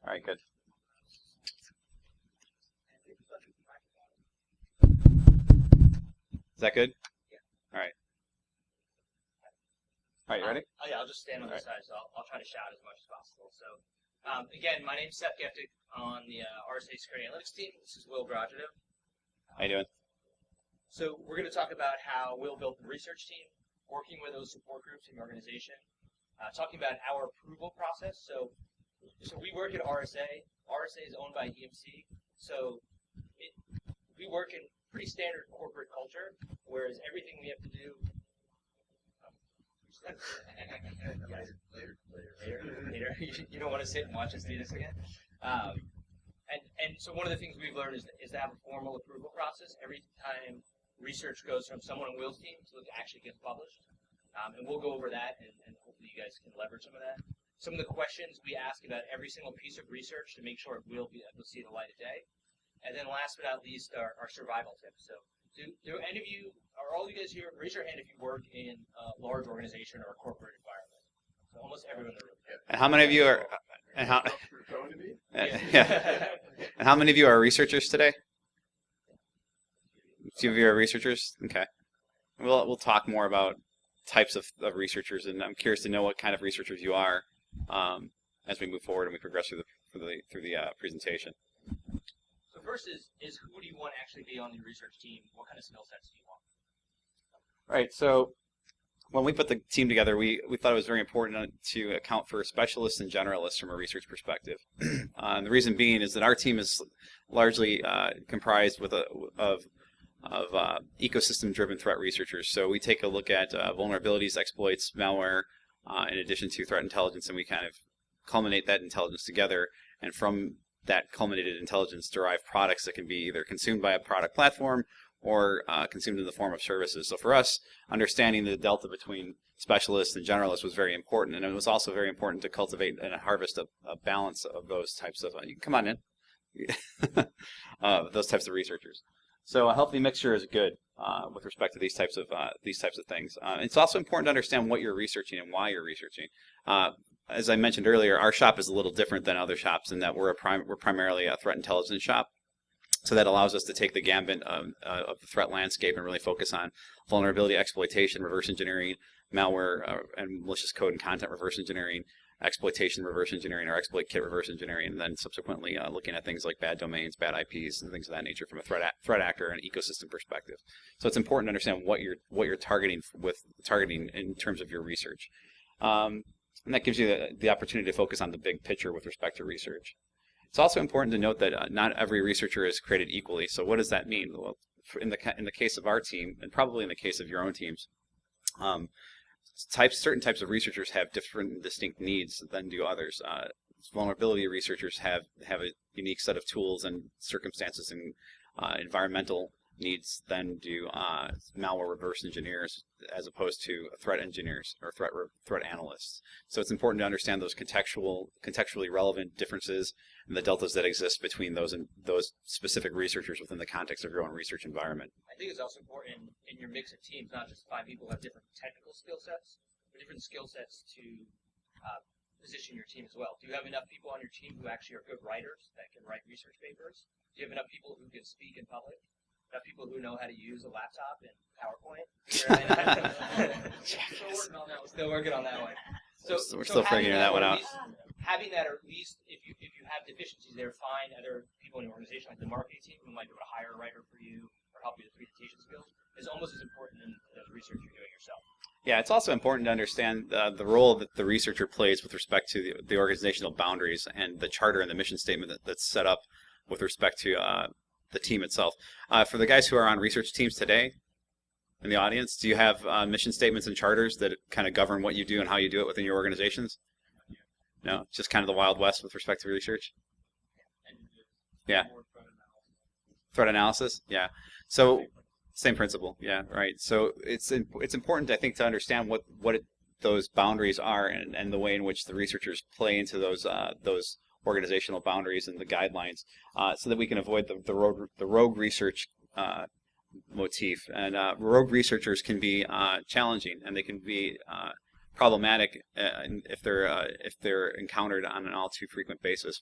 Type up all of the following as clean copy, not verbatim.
All right, good. Is that good? All right. All right, you ready? Oh yeah, I'll just stand on this side, so I'll try to shout as much as possible. So, again, my name's Seth Geftig on the RSA Security Analytics team. This is Will Gragido. How you doing? So we're going to talk about how Will built the research team, working with those support groups in the organization, talking about our approval process. So we work at RSA. RSA is owned by EMC, so we work in pretty standard corporate culture, whereas everything we have to do. Later. You don't want to sit and watch us do this again. And so one of the things we've learned is to have a formal approval process every time research goes from someone on Will's team to actually gets published. And we'll go over that, and hopefully you guys can leverage some of that. Some of the questions we ask about every single piece of research to make sure it will be able to see the light of day. And then last but not least, our survival tips. So do any of you, are all you guys here, raise your hand if you work in a large organization or a corporate environment. So almost everyone in the room. And how many of you are? And how? Yeah. And how many of you are researchers today? A few of you are researchers. Okay. We'll talk more about types of researchers, and I'm curious to know what kind of researchers you are as we move forward and we progress through the presentation. So first is who do you want to actually be on the research team? What kind of skill sets do you want? Right. So when we put the team together, we thought it was very important to account for specialists and generalists from a research perspective. And the reason being is that our team is largely comprised of ecosystem-driven threat researchers. So we take a look at vulnerabilities, exploits, malware, in addition to threat intelligence, and we kind of culminate that intelligence together. And from that culminated intelligence, derive products that can be either consumed by a product platform or consumed in the form of services. So for us, understanding the delta between specialists and generalists was very important, and it was also very important to cultivate and harvest a balance of those types of. You can come on in. Those types of researchers. So a healthy mixture is good with respect to these types of things. It's also important to understand what you're researching and why you're researching. As I mentioned earlier, our shop is a little different than other shops in that we're primarily a threat intelligence shop. So that allows us to take the gambit of the threat landscape and really focus on vulnerability exploitation, reverse engineering, malware, and malicious code and content reverse engineering, exploitation reverse engineering, or exploit kit reverse engineering, and then subsequently looking at things like bad domains, bad IPs, and things of that nature from a threat actor and ecosystem perspective. So it's important to understand what you're targeting in terms of your research, and that gives you the opportunity to focus on the big picture with respect to research. It's also important to note that not every researcher is created equally. So what does that mean? Well, in the case of our team, and probably in the case of your own teams, certain types of researchers have different and distinct needs than do others. Vulnerability researchers have a unique set of tools and circumstances and environmental needs than do malware reverse engineers, as opposed to threat engineers or threat analysts. So it's important to understand those contextually relevant differences and the deltas that exist between those specific researchers within the context of your own research environment. I think it's also important in your mix of teams, not just find people who have different technical skill sets, but different skill sets to position your team as well. Do you have enough people on your team who actually are good writers that can write research papers? Do you have enough people who can speak in public? Enough people who know how to use a laptop and PowerPoint? Still working on that one. So we're still figuring that one out. Having that, or at least if you have deficiencies there, find other people in your organization, like the marketing team, who might be able to hire a writer for you or help you with presentation skills, is almost as important as the research you're doing yourself. Yeah, it's also important to understand the role that the researcher plays with respect to the organizational boundaries and the charter and the mission statement that's set up with respect to the team itself. For the guys who are on research teams today in the audience, do you have mission statements and charters that kind of govern what you do and how you do it within your organizations? No, it's just kind of the Wild West with respect to research? Yeah. Threat analysis? Yeah. So same principle. Yeah, right. So it's important, I think, to understand what those boundaries are and the way in which the researchers play into those organizational boundaries and the guidelines, so that we can avoid the rogue research motif. And rogue researchers can be challenging, and they can be problematic if they're encountered on an all too frequent basis.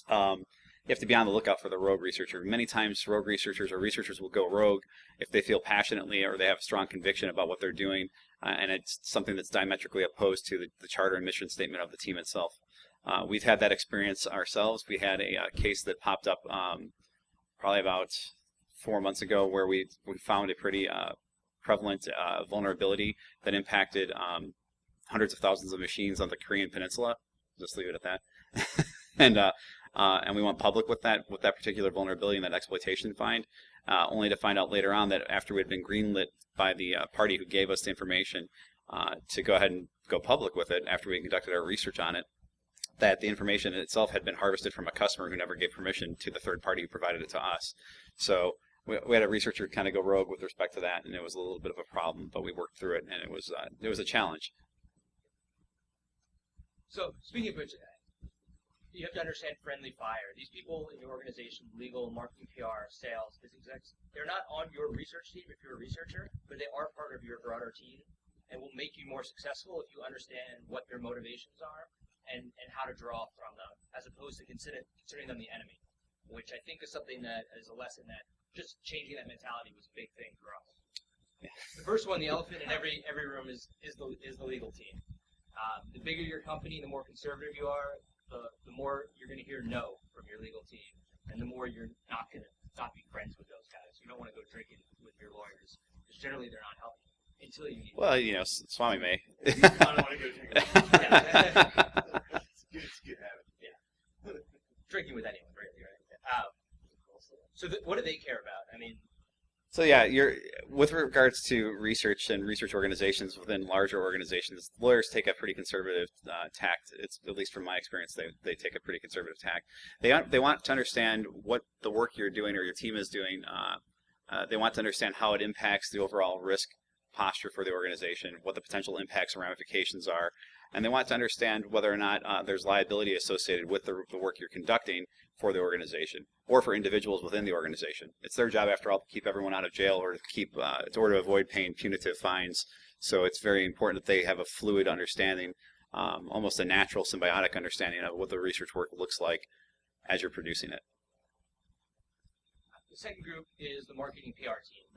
You have to be on the lookout for the rogue researcher. Many times rogue researchers or researchers will go rogue if they feel passionately or they have a strong conviction about what they're doing, and it's something that's diametrically opposed to the charter and mission statement of the team itself. We've had that experience ourselves. We had a case that popped up probably about 4 months ago where we found a pretty prevalent vulnerability that impacted hundreds of thousands of machines on the Korean Peninsula. Just leave it at that. And we went public with that particular vulnerability and that exploitation find, only to find out later on that after we had been greenlit by the party who gave us the information to go ahead and go public with it after we conducted our research on it, that the information itself had been harvested from a customer who never gave permission to the third party who provided it to us. So we had a researcher kind of go rogue with respect to that, and it was a little bit of a problem, but we worked through it, and it was a challenge. So speaking of which, you have to understand friendly fire. These people in your organization, legal, marketing, PR, sales, business execs, they're not on your research team if you're a researcher, but they are part of your broader team and will make you more successful if you understand what their motivations are and how to draw from them, as opposed to considering them the enemy, which I think is something that is a lesson that just changing that mentality was a big thing for us. Yeah. The first one, the elephant in every room is the legal team. The bigger your company, the more conservative you are, the more you're going to hear no from your legal team, and the more you're not going to be friends with those guys. You don't want to go drinking with your lawyers, because generally they're not helping until you need them. Well, Swami may. I don't want to go drinking. It's a good habit. Yeah. Drinking with anyone, really, right? So what do they care about? I mean, so yeah, with regards to research and research organizations within larger organizations, lawyers take a pretty conservative tact. It's, at least from my experience, they take a pretty conservative tact. They want to understand what the work you're doing or your team is doing. They want to understand how it impacts the overall risk posture for the organization, what the potential impacts and ramifications are, and they want to understand whether or not there's liability associated with the work you're conducting for the organization or for individuals within the organization. It's their job, after all, to keep everyone out of jail or to avoid paying punitive fines. So it's very important that they have a fluid understanding, almost a natural symbiotic understanding of what the research work looks like as you're producing it. The second group is the marketing PR team.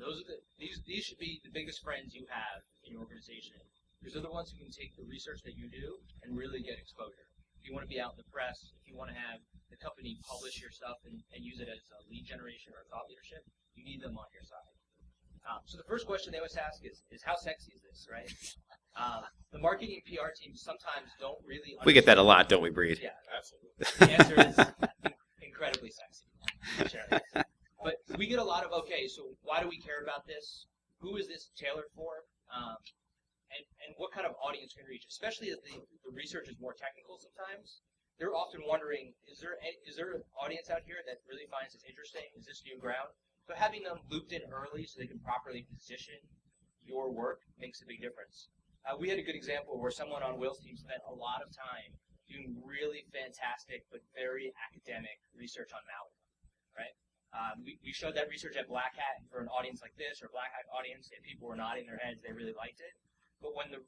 These should be the biggest friends you have in your organization. These are the ones who can take the research that you do and really get exposure. If you want to be out in the press, if you want to have the company publish your stuff and use it as a lead generation or thought leadership, you need them on your side. So the first question they always ask is how sexy is this, right? The marketing PR teams sometimes don't really understand. We get that a lot, don't we, Breed? Yeah, Absolutely. the answer is incredibly sexy. Sure. But we get a lot of, okay, so why do we care about this? Who is this tailored for? And what kind of audience can reach? Especially as the research is more technical sometimes. They're often wondering, is there an audience out here that really finds this interesting? Is this new ground? So having them looped in early so they can properly position your work makes a big difference. We had a good example where someone on Will's team spent a lot of time doing really fantastic but very academic research on malware, right? We showed that research at Black Hat, and for an audience like this, or Black Hat audience, if people were nodding their heads, they really liked it. But when the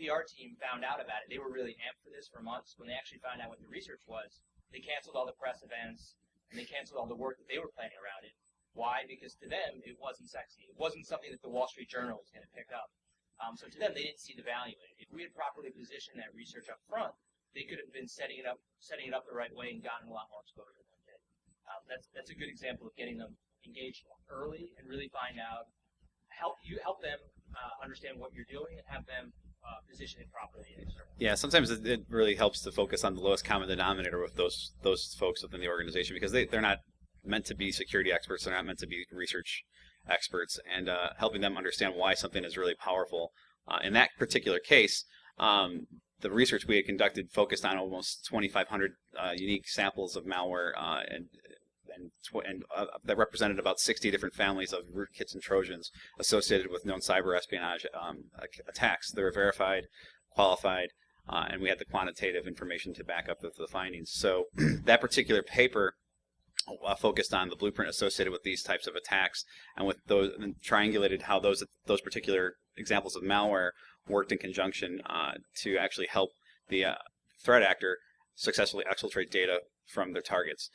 PR team found out about it, they were really amped for this for months. When they actually found out what the research was, they canceled all the press events, and they canceled all the work that they were planning around it. Why? Because to them, it wasn't sexy. It wasn't something that the Wall Street Journal was going to pick up. So to them, they didn't see the value in it. If we had properly positioned that research up front, they could have been setting it up the right way and gotten a lot more exposure than they did. That's a good example of getting them engaged early and really find out, help them understand what you're doing and have them position it properly. Yeah, sometimes it really helps to focus on the lowest common denominator with those folks within the organization, because they're not meant to be security experts, they're not meant to be research experts, and helping them understand why something is really powerful. In that particular case, the research we had conducted focused on almost 2,500 unique samples of malware, and that represented about 60 different families of rootkits and Trojans associated with known cyber espionage attacks. They were verified, qualified, and we had the quantitative information to back up the findings. So that particular paper focused on the blueprint associated with these types of attacks, and with those, and triangulated how those particular examples of malware worked in conjunction to actually help the threat actor successfully exfiltrate data from their targets.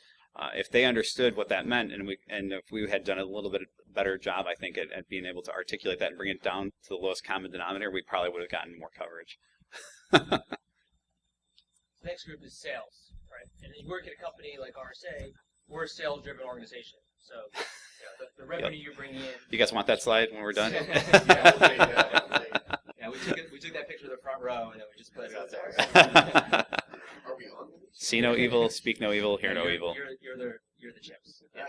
If they understood what that meant, and if we had done a little bit better job, I think, at being able to articulate that and bring it down to the lowest common denominator, we probably would have gotten more coverage. The next group is sales, right? And you work at a company like RSA, we're a sales-driven organization. So the revenue you bring in. You guys want that slide when we're done? Yeah, we took that picture of the front row and then we just put it out there. Are we on? See no evil, speak no evil, hear no evil. You're the chips. Yeah.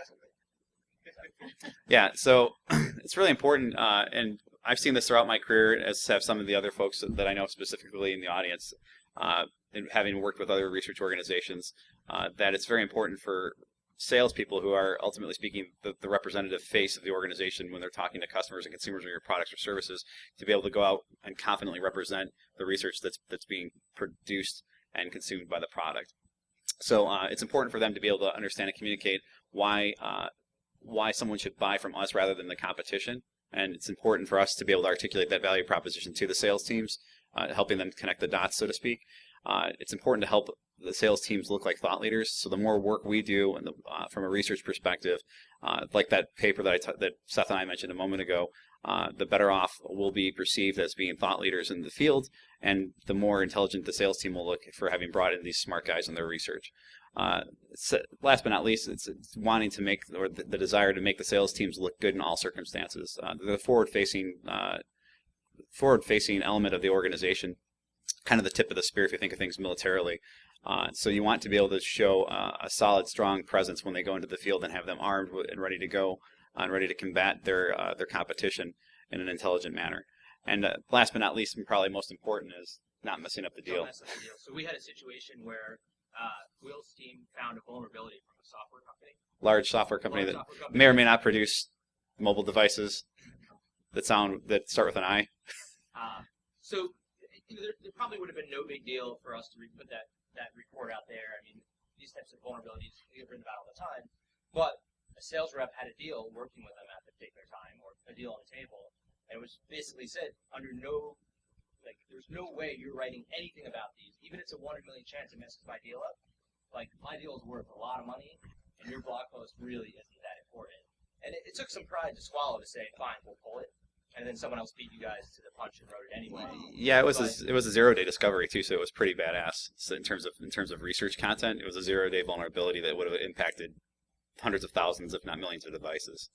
Yeah, so it's really important, and I've seen this throughout my career, as have some of the other folks that I know specifically in the audience, and having worked with other research organizations, that it's very important for salespeople, who are ultimately speaking the representative face of the organization when they're talking to customers and consumers of your products or services, to be able to go out and confidently represent the research that's being produced and consumed by the product. So it's important for them to be able to understand and communicate why someone should buy from us rather than the competition. And it's important for us to be able to articulate that value proposition to the sales teams, helping them connect the dots, so to speak. It's important to help the sales teams look like thought leaders. So the more work we do, and from a research perspective, like that paper that Seth and I mentioned a moment ago, the better off we'll be perceived as being thought leaders in the field, and the more intelligent the sales team will look for having brought in these smart guys in their research. Last but not least, it's wanting to make, or the desire to make the sales teams look good in all circumstances. The forward-facing element of the organization, kind of the tip of the spear if you think of things militarily. So you want to be able to show a solid, strong presence when they go into the field, and have them armed and ready to go and ready to combat their competition in an intelligent manner. And last but not least, and probably most important, is not messing up the deal. So we had a situation where Will's team found a vulnerability from a software company. Large software company that may or may not produce mobile devices that start with an I. So there probably would have been no big deal for us to put that report out there. I mean, these types of vulnerabilities we get written about all the time. But a sales rep had a deal working with them at the particular time, or a deal on the table, and it was basically said, there's no way you're writing anything about these, even if it's a 1 in a million chance it messes my deal up. Like, my deal is worth a lot of money, and your blog post really isn't that important. And it took some pride to swallow to say, fine, we'll pull it. And then someone else beat you guys to the punch and wrote it anyway. Yeah, it was a 0-day discovery too, so it was pretty badass. So in terms of research content, it was a 0-day vulnerability that would have impacted hundreds of thousands, if not millions, of devices.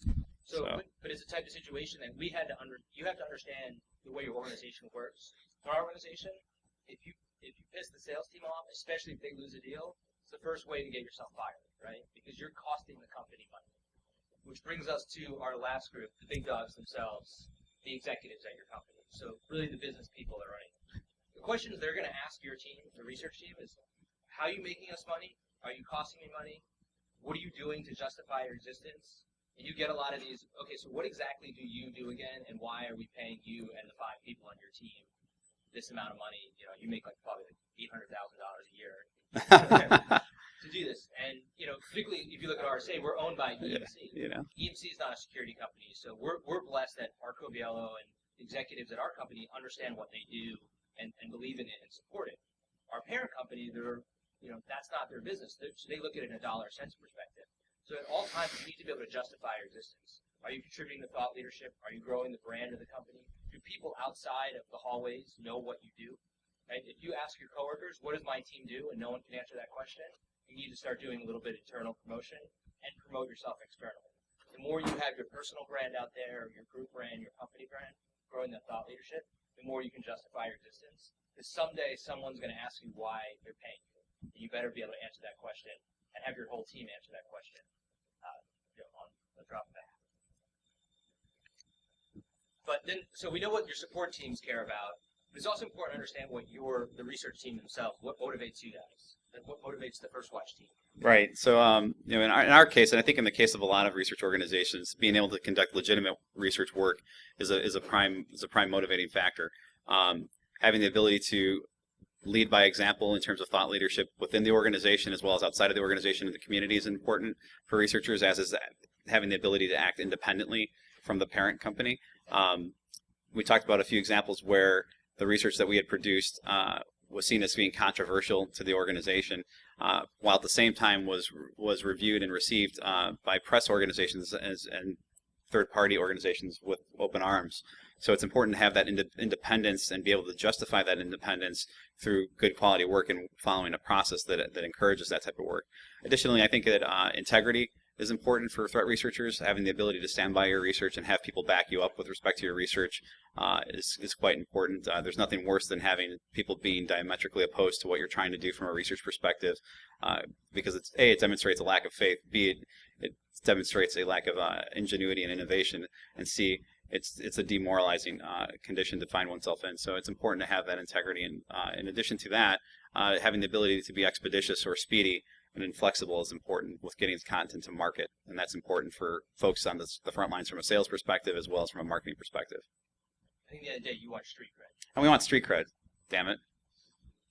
But it's a type of situation that you have to understand the way your organization works. In our organization, if you piss the sales team off, especially if they lose a deal, it's the first way to get yourself fired, right? Because you're costing the company money. Which brings us to our last group, the big dogs themselves, the executives at your company. So really the business people that are running. The questions they're going to ask your team, the research team, is, how are you making us money? Are you costing me money? What are you doing to justify your existence? And you get a lot of these, okay, so what exactly do you do again, and why are we paying you and the 5 people on your team this amount of money? You know, you make probably $800,000 a year to do this. And, particularly if you look at RSA, we're owned by EMC. EMC is not a security company, so we're blessed that Marco Biello and executives at our company understand what they do and believe in it and support it. Our parent company, that's not their business. So they look at it in a dollar-cents perspective. So at all times, you need to be able to justify your existence. Are you contributing to thought leadership? Are you growing the brand of the company? Do people outside of the hallways know what you do? Right? If you ask your coworkers, what does my team do, and no one can answer that question, you need to start doing a little bit of internal promotion and promote yourself externally. The more you have your personal brand out there, your group brand, your company brand, growing that thought leadership, the more you can justify your existence. Because someday someone's going to ask you why they're paying you. And you better be able to answer that question and have your whole team answer that question on the drop of a hat. But then, so we know what your support teams care about. But it's also important to understand what the research team themselves, what motivates you guys, what motivates the First Watch team. Right. So, in our case, and I think in the case of a lot of research organizations, being able to conduct legitimate research work is a prime motivating factor. Having the ability to lead by example in terms of thought leadership within the organization as well as outside of the organization and the community is important for researchers, as is having the ability to act independently from the parent company. We talked about a few examples where the research that we had produced was seen as being controversial to the organization, while at the same time was reviewed and received by press organizations and third-party organizations with open arms. So it's important to have that independence and be able to justify that independence through good quality work and following a process that encourages that type of work. Additionally, I think that integrity is important for threat researchers. Having the ability to stand by your research and have people back you up with respect to your research is quite important. There's nothing worse than having people being diametrically opposed to what you're trying to do from a research perspective, because it demonstrates a lack of faith, B, it demonstrates a lack of ingenuity and innovation, and C, it's a demoralizing condition to find oneself in. So it's important to have that integrity. And in addition to that, having the ability to be expeditious or speedy and inflexible is important with getting content to market. And that's important for folks on the front lines from a sales perspective as well as from a marketing perspective. I think the other day you watched Street Cred. And we want street cred, damn it.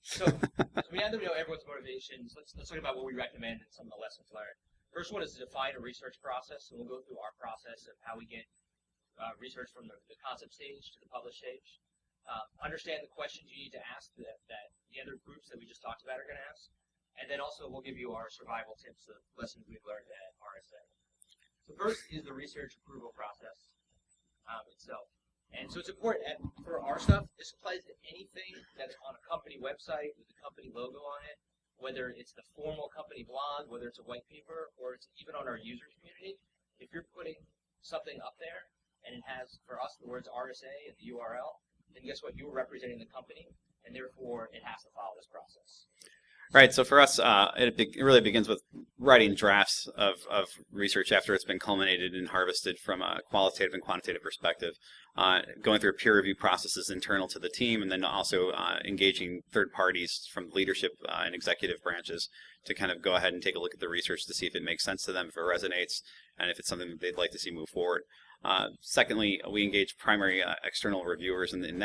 So now that we know everyone's motivations, let's talk about what we recommend and some of the lessons learned. First one is to define a research process. So we'll go through our process of how we get research from the concept stage to the published stage. Understand the questions you need to ask that the other groups that we just talked about are going to ask. And then also we'll give you our survival tips, the lessons we've learned at RSA. So first is the research approval process itself. And so it's important for our stuff, this applies to anything that's on a company website with a company logo on it, whether it's the formal company blog, whether it's a white paper, or it's even on our user community. If you're putting something up there and it has, for us, the words RSA and the URL, then guess what? You're representing the company, and therefore it has to follow this process. Right, so for us, it really begins with writing drafts of research after it's been culminated and harvested from a qualitative and quantitative perspective, going through peer review processes internal to the team, and then also engaging third parties from leadership and executive branches to kind of go ahead and take a look at the research to see if it makes sense to them, if it resonates, and if it's something that they'd like to see move forward. Secondly, we engage primary external reviewers, and in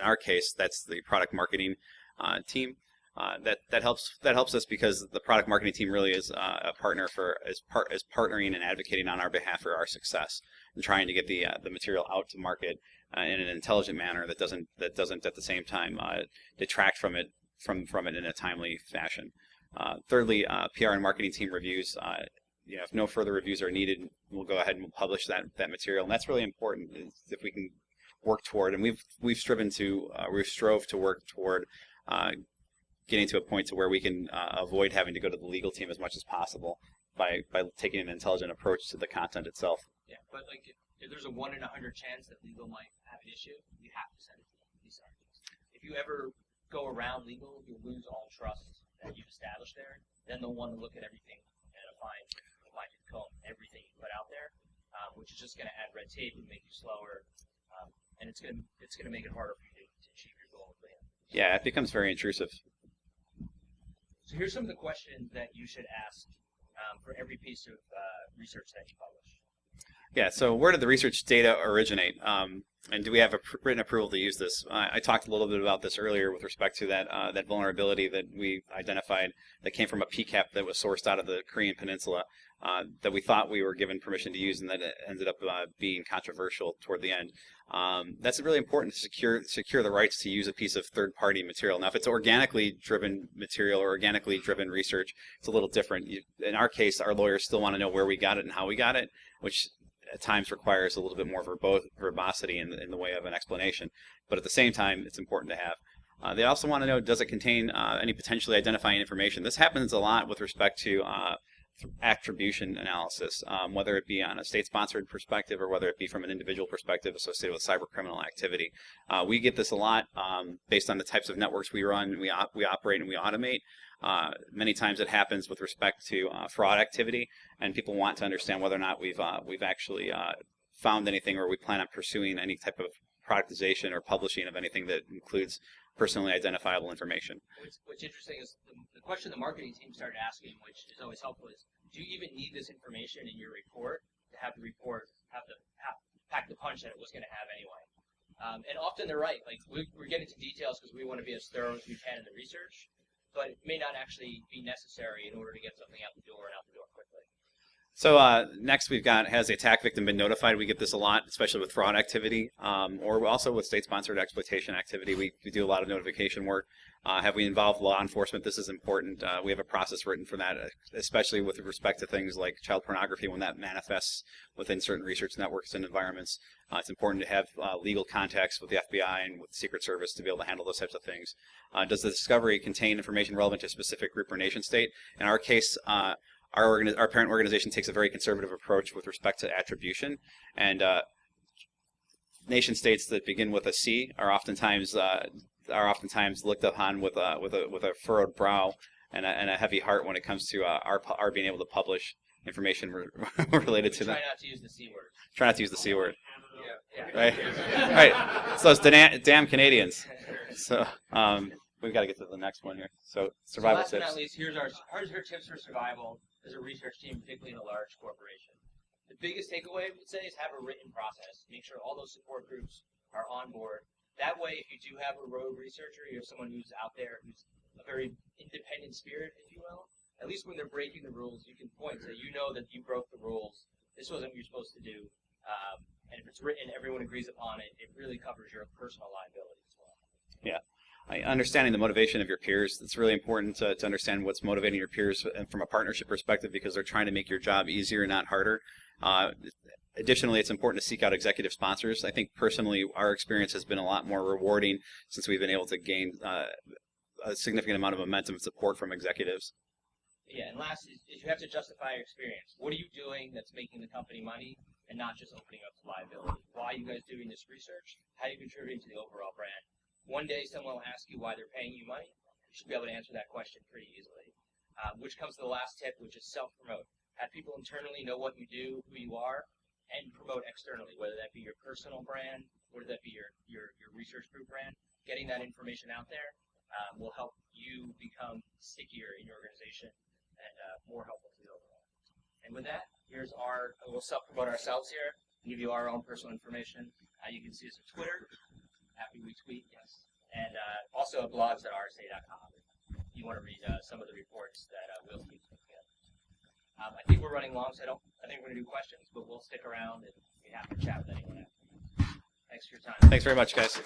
our case, that's the product marketing team. That helps us because the product marketing team really is a partner is partnering and advocating on our behalf for our success and trying to get the material out to market in an intelligent manner that doesn't at the same time detract from it in a timely fashion. Thirdly, PR and marketing team reviews. If no further reviews are needed, we'll go ahead and we'll publish that material, and that's really important. If we can work toward, and we've strove to work toward getting to a point to where we can avoid having to go to the legal team as much as possible by taking an intelligent approach to the content itself. Yeah, but like if there's a 1 in 100 chance that legal might have an issue, you have to send it to these articles. If you ever go around legal, you'll lose all trust that you've established there. Then they'll want to look at everything and find comb everything you put out there, which is just going to add red tape and make you slower, and it's going to make it harder for you to achieve your goal. Yeah, it becomes very intrusive. So here's some of the questions that you should ask for every piece of research that you publish. Yeah, so where did the research data originate? And do we have a written approval to use this? I talked a little bit about this earlier with respect to that vulnerability that we identified that came from a PCAP that was sourced out of the Korean Peninsula that we thought we were given permission to use, and that it ended up being controversial toward the end. That's really important to secure the rights to use a piece of third-party material. Now, if it's organically driven material or organically driven research, it's a little different. In our case, our lawyers still want to know where we got it and how we got it, which at times requires a little bit more verbosity in the way of an explanation. But at the same time, it's important to have. They also want to know, does it contain any potentially identifying information? This happens a lot with respect to attribution analysis, whether it be on a state-sponsored perspective or whether it be from an individual perspective associated with cyber criminal activity. We get this a lot based on the types of networks we run, we operate, and we automate. Many times it happens with respect to fraud activity, and people want to understand whether or not we've actually found anything, or we plan on pursuing any type of productization or publishing of anything that includes personally identifiable information. What's interesting is the question the marketing team started asking, which is always helpful, is do you even need this information in your report to have the report pack the punch that it was going to have anyway? And often they're right. Like we're getting into details because we want to be as thorough as we can in the research, but it may not actually be necessary in order to get something out the door and out the door quickly. So next we've got, has the attack victim been notified? We get this a lot, especially with fraud activity, or also with state-sponsored exploitation activity. We do a lot of notification work. Have we involved law enforcement? This is important. We have a process written for that, especially with respect to things like child pornography when that manifests within certain research networks and environments. It's important to have legal contacts with the FBI and with the Secret Service to be able to handle those types of things. Does the discovery contain information relevant to a specific group or nation state? In our case, our parent organization takes a very conservative approach with respect to attribution, and nation states that begin with a C are oftentimes looked upon with a furrowed brow and a heavy heart when it comes to our being able to publish information related to them. Try not to use the C word. Try not to use the C word. Yeah. Right. Right. It's those damn Canadians. So we've got to get to the next one here. So survival last tips. but not least, here's our tips for survival as a research team, particularly in a large corporation. The biggest takeaway, I would say, is have a written process. Make sure all those support groups are on board. That way, if you do have a rogue researcher, you have someone who's out there who's a very independent spirit, if you will, at least when they're breaking the rules, you can point to, you know that you broke the rules. This wasn't what you're supposed to do. And if it's written, everyone agrees upon it, it really covers your personal liability as well. Yeah. Understanding the motivation of your peers, it's really important to understand what's motivating your peers from a partnership perspective, because they're trying to make your job easier, not harder. Additionally, it's important to seek out executive sponsors. I think personally our experience has been a lot more rewarding since we've been able to gain a significant amount of momentum and support from executives. Yeah, and last is you have to justify your experience. What are you doing that's making the company money and not just opening up to liability? Why are you guys doing this research? How are you contributing to the overall brand? One day someone will ask you why they're paying you money. You should be able to answer that question pretty easily. Which comes to the last tip, which is self-promote. Have people internally know what you do, who you are, and promote externally, whether that be your personal brand, whether that be your research group brand. Getting that information out there will help you become stickier in your organization and more helpful to the overall. And with that, we'll self-promote ourselves here and give you our own personal information. You can see us on Twitter. Happy we tweet, yes. And also blogs at rsa.com. You want to read some of the reports that Will's team's put together. I think we're running long, so I think we're going to do questions, but we'll stick around and be happy to chat with anyone after. Thanks for your time. Thanks very much, guys.